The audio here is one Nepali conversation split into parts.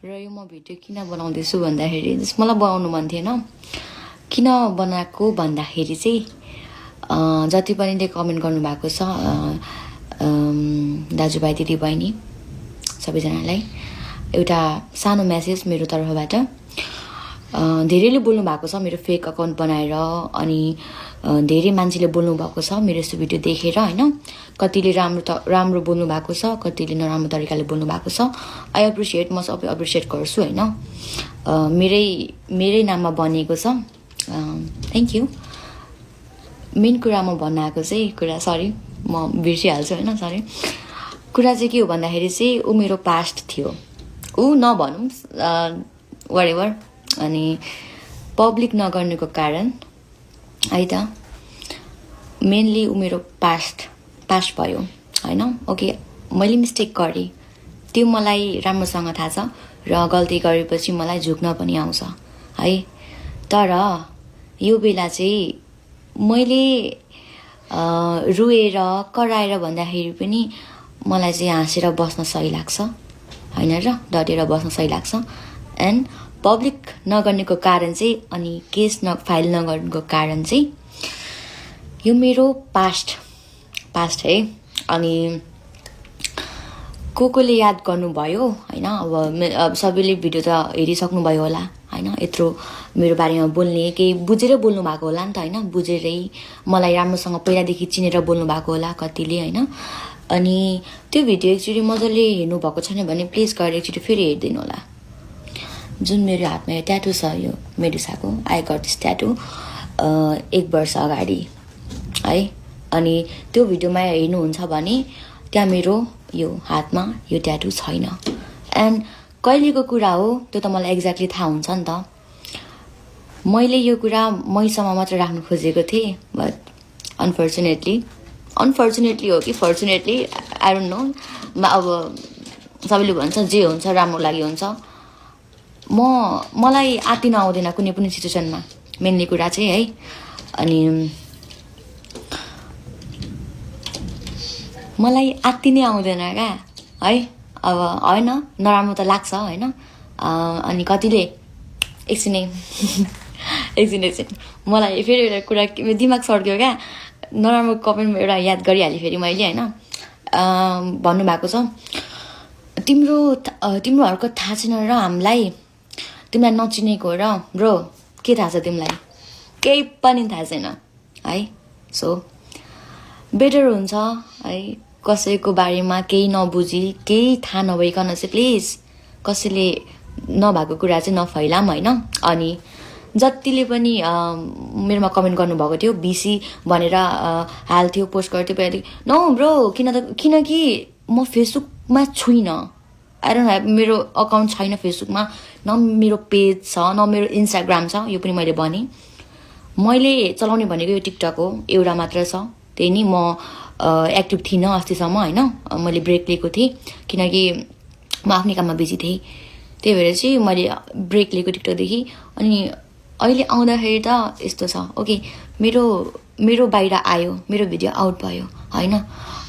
र यो म भिडियो किन बनाउँदैछु भन्दाखेरि मलाई बनाउनु मन थिएन। किन बनाएको भन्दाखेरि चाहिँ जति पनि कमेन्ट गर्नु भएको छ दाजुभाइ दिदीबहिनी सबैजनालाई एउटा सानो मेसेज मेरो तर्फबाट। धेरैले बोल्नु भएको छ मेरो फेक अकाउन्ट बनाएर, अनि धेरै मान्छेले बोल्नु भएको छ मेरो यस्तो भिडियो देखेर हैन। कतिले राम्रो बोल्नु भएको छ, कतिले नराम्रो तरिकाले बोल्नु भएको छ। आई एप्रिसिएट, म सबै एप्रिसिएट गर्छु हैन। मेरै नाममा बनिएको छ, थ्यांक यू। मेन कुरा म भन्न आएको चाहिँ कुरा, सरी म बिर्सिहाल्छु हैन, सरी। कुरा चाहिँ के हो भन्दाखेरि चाहिँ ऊ मेरो पास्ट थियो, ऊ नभनौँ व्हाटएभर। अनि पब्लिक नगर्नुको कारण है त मेनली ऊ मेरो पास्ट भयो हैन। ओके, मैले मिस्टेक गरेँ, त्यो मलाई राम्रोसँग थाहा छ र गल्ती गरेपछि मलाई झुक्न पनि आउँछ है। तर यो बेला चाहिँ मैले रुएर कराएर भन्दाखेरि पनि मलाई चाहिँ हाँसेर बस्न सही लाग्छ हैन र, डटेर बस्न सही लाग्छ। एन्ड पब्लिक नगर्नेको कारण चाहिँ, अनि केस फाइल नगर्नुको कारण चाहिँ यो मेरो पास्ट है। अनि कोले याद गर्नुभयो हैन। अब सबैले भिडियो त हेरिसक्नु भयो होला हैन। यत्रो मेरो बारेमा बोल्ने केही बुझेर बोल्नु भएको होला नि त हैन। बुझेरै मलाई राम्रोसँग पहिलादेखि चिनेर बोल्नु भएको होला कतिले हैन। अनि त्यो भिडियो एकचोटि मजाले हेर्नु भएको छैन भने प्लिज गएर एकचोटि फेरि हेरिदिनु होला। जुन मेरो हातमा यो ट्याटु छ, यो मेडुसाको, आई गट दिस ट्याटु 1 वर्ष अगाडि है। अनि त्यो भिडियोमा हेर्नुहुन्छ भने त्यहाँ मेरो यो हातमा यो ट्याटु छैन। एन्ड कहिलेको कुरा हो त्यो त मलाई एक्ज्याक्टली थाहा हुन्छ नि त। मैले यो कुरा मैसम्म मात्र राख्नु खोजेको थिएँ, बट अनफर्चुनेटली हो कि फर्चुनेटली आई डोन्ट नो। अब सबैले भन्छ जे हुन्छ राम्रो लागि हुन्छ। मलाई आत्तिन आउँदैन कुनै पनि सिचुएसनमा, मेनली कुरा चाहिँ है। अनि मलाई आत्तिनै आउँदैन क्या है। अब होइन, नराम्रो त लाग्छ होइन। अनि कतिले एकछिन मलाई फेरि एउटा कुरा दिमाग सर्क्यो क्या, नराम्रो कमेन्ट एउटा याद गरिहालेँ फेरि मैले होइन। भन्नुभएको छ तिम्रोहरूको थाहा छैन र हामीलाई, तिमीलाई नचिनेको र ब्रो के थाहा छ तिमीलाई, केही पनि थाहा छैन है। सो बेटर हुन्छ है कसैको बारेमा केही नबुझी केही थाहा नभइकन चाहिँ प्लिज कसैले नभएको कुरा चाहिँ नफैलाम होइन। अनि जतिले पनि मेरोमा कमेन्ट गर्नुभएको थियो बिसी भनेर हाल्थ्यो, पोस्ट गर्थ्यो पहिला, नो ब्रो किनकि म फेसबुकमा छुइनँ। आई डोन्ट ह्याभ, मेरो अकाउन्ट छैन फेसबुकमा, न मेरो पेज छ, न मेरो इन्स्टाग्राम छ। यो पनि मैले भने, मैले चलाउने भनेको यो टिकटक हो, एउटा मात्र छ। त्यही नि म एक्टिभ थिइनँ अस्तिसम्म होइन। मैले ब्रेक लिएको थिएँ किनकि म आफ्नै काममा बिजी थिएँ, त्यही भएर चाहिँ मैले ब्रेक लिएको टिकटकदेखि। अनि अहिले आउँदाखेरि त यस्तो छ, ओके मेरो बाहिर आयो, मेरो भिडियो आउट भयो होइन।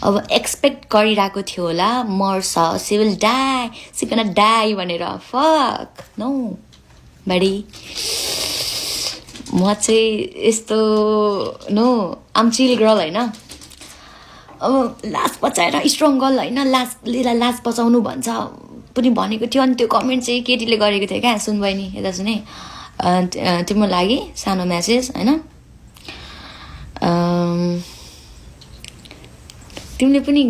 अब एक्सपेक्ट गरिरहेको थियो होला मर्छ, सी विल डाई भनेर। फक नो बडी, म चाहिँ यस्तो नो, आम चिल गर्ल होइन। अब लास बचाएर स्ट्रङ गर्ल होइन, लास बचाउनु भन्छ पनि भनेको थियो। अनि त्यो कमेन्ट चाहिँ केटीले गरेको थियो क्या, सुन बहिनी यता सुने, तिम्रो लागि सानो मेसेज होइन। तिमीले पनि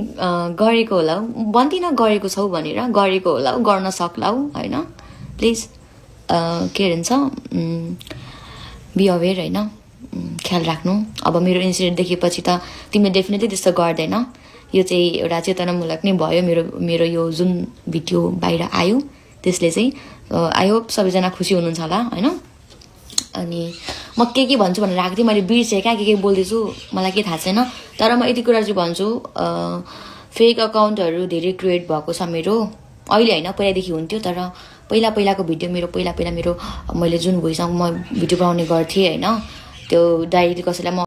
गरेको होला, भन्दिनँ गरेको छौ भनेर, गरेको होला, गर्न सक्ला होइन। प्लिज के भन्छ, बी अवेर होइन, ख्याल राख्नु। अब मेरो इन्सिडेन्ट देखेपछि त तिमीले डेफिनेटली त्यस्तो गर्दैन। यो चाहिँ एउटा चेतनामूलक नै भयो। मेरो यो जुन भिडियो बाहिर आयो त्यसले चाहिँ आई होप सबैजना खुसी हुनुहुन्छ होला होइन। अनि म के भन्छु भनेर आएको थिएँ, मैले बिर्सेँ क्या, के बोल्दैछु मलाई के थाहा छैन। तर म यति कुरा चाहिँ भन्छु, फेक अकाउन्टहरू धेरै क्रिएट भएको छ मेरो। अहिले होइन, पहिलादेखि हुन्थ्यो, तर पहिलाको भिडियो मेरो मैले जुन भोइसमा म भिडियो बनाउने गर्थेँ होइन, त्यो डाइरेक्टली कसैलाई म